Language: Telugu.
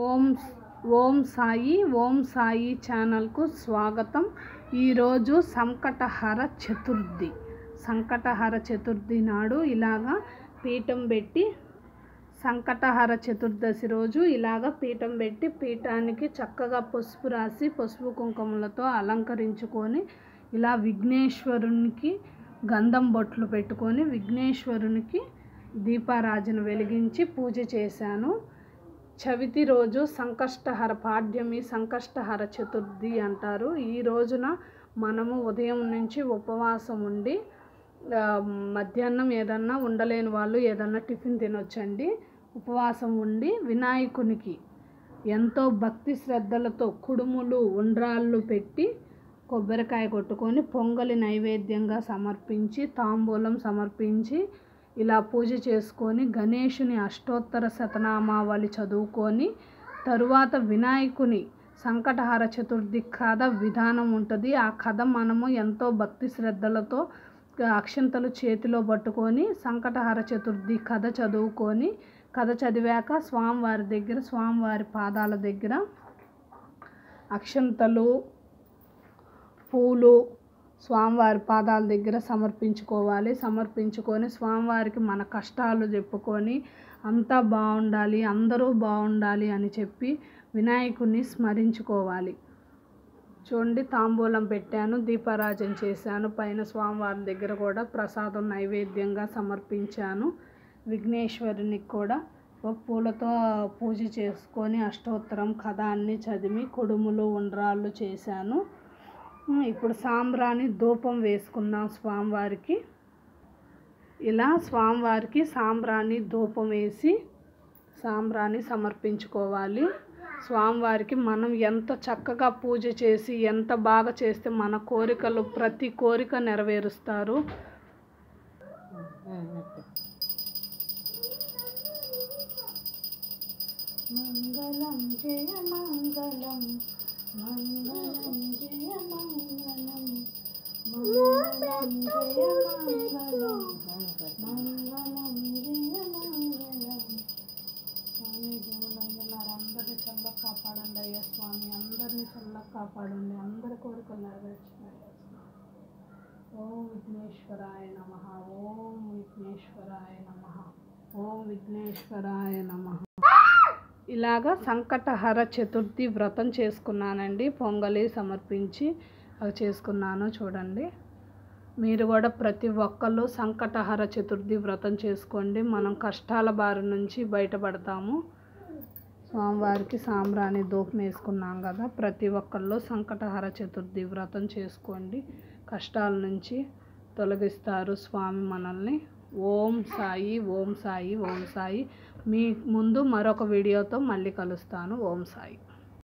ఓం ఓం సాయి ఛానల్కు స్వాగతం. ఈరోజు సంకటహర చతుర్థి నాడు ఇలాగా పీఠం పెట్టి, సంకటహర చతుర్దశి రోజు ఇలాగ పీఠం పెట్టి, పీఠానికి చక్కగా పసుపు రాసి పసుపు కుంకుమలతో అలంకరించుకొని, ఇలా విఘ్నేశ్వరునికి గంధం బొట్లు పెట్టుకొని విఘ్నేశ్వరునికి దీపారాజన వెలిగించి పూజ చేశాను. చవితి రోజు సంకష్టహర చతుర్థి అంటారు. ఈ రోజున మనము ఉదయం నుంచి ఉపవాసం ఉండి, మధ్యాహ్నం ఏదన్నా ఉండలేని వాళ్ళు ఏదన్నా టిఫిన్ తినొచ్చండి. ఉపవాసం ఉండి వినాయకునికి ఎంతో భక్తి శ్రద్ధలతో కుడుములు ఉండ్రాళ్ళు పెట్టి, కొబ్బరికాయ కొట్టుకొని పొంగలి నైవేద్యంగా సమర్పించి, తాంబూలం సమర్పించి ఇలా పూజ చేసుకొని, గణేషుని అష్టోత్తర శతనామావళి చదువుకొని, తరువాత వినాయకుని సంకటహర చతుర్థి కథ విధానం ఉంటుంది. ఆ కథ మనము ఎంతో భక్తి శ్రద్ధలతో అక్షంతలు చేతిలో పట్టుకొని సంకటహర చతుర్థి కథ చదువుకొని, కథ చదివాక స్వామివారి పాదాల దగ్గర అక్షంతలు, పూలు స్వామివారి పాదాల దగ్గర సమర్పించుకొని స్వామివారికి మన కష్టాలు చెప్పుకొని, అంతా బాగుండాలి, అందరూ బాగుండాలి అని చెప్పి వినాయకుడిని స్మరించుకోవాలి. చూడండి, తాంబూలం పెట్టాను, దీపారాజన చేశాను, పైన స్వామివారి దగ్గర కూడా ప్రసాదం నైవేద్యంగా సమర్పించాను. విఘ్నేశ్వరునికి కూడా పూలతో పూజ చేసుకొని అష్టోత్తరం కథ అన్నీ చదివి కుడుములు ఉండ్రాళ్ళు చేశాను. ఇప్పుడు సాంబ్రాణి ధూపం వేసుకుందాం స్వామివారికి. ఇలా స్వామివారికి సాంబ్రాణి ధూపం వేసి సాంబ్రాణి సమర్పించుకోవాలి. స్వామివారికి మనం ఎంత చక్కగా పూజ చేసి ఎంత బాగా చేస్తే మన కోరికలు ప్రతి కోరిక నెరవేరుస్తారు. మంగళం జయ మంగళం, మంగళం జయ మంగళం, మంగళం జయ మంగళం, మంగళం జయ మంగళం. స్వామి దేవుళ్ళందరూ అందరినీ చల్లగా కాపాడండి అయ్యా స్వామి, అందరినీ చల్లగా కాపాడండి, అందరి కోరికలు నెరవేర్చండి. ఓం విఘ్నేశ్వరాయ నమః, ఓం విఘ్నేశ్వరాయ నమః, ఓం విఘ్నేశ్వరాయ నమః. ఇలాగా సంకటహర చతుర్థి వ్రతం చేసుకున్నానండి. పొంగలి సమర్పించి అవి చేసుకున్నాను. చూడండి, మీరు కూడా ప్రతి ఒక్కళ్ళు సంకటహర చతుర్థి వ్రతం చేసుకోండి. మనం కష్టాల బారి నుంచి బయటపడతాము. స్వామివారికి సాంబ్రాణి ధూపం వేసుకున్నాం కదా, ప్రతి ఒక్కళ్ళు సంకటహర చతుర్థి వ్రతం చేసుకోండి. కష్టాల నుంచి తొలగిస్తారు స్వామి మనల్ని. ఓం సాయి, ఓం సాయి, ఓం సాయి. మీ ముందు మరొక వీడియోతో మళ్ళీ కలుస్తాను. ఓం సాయి.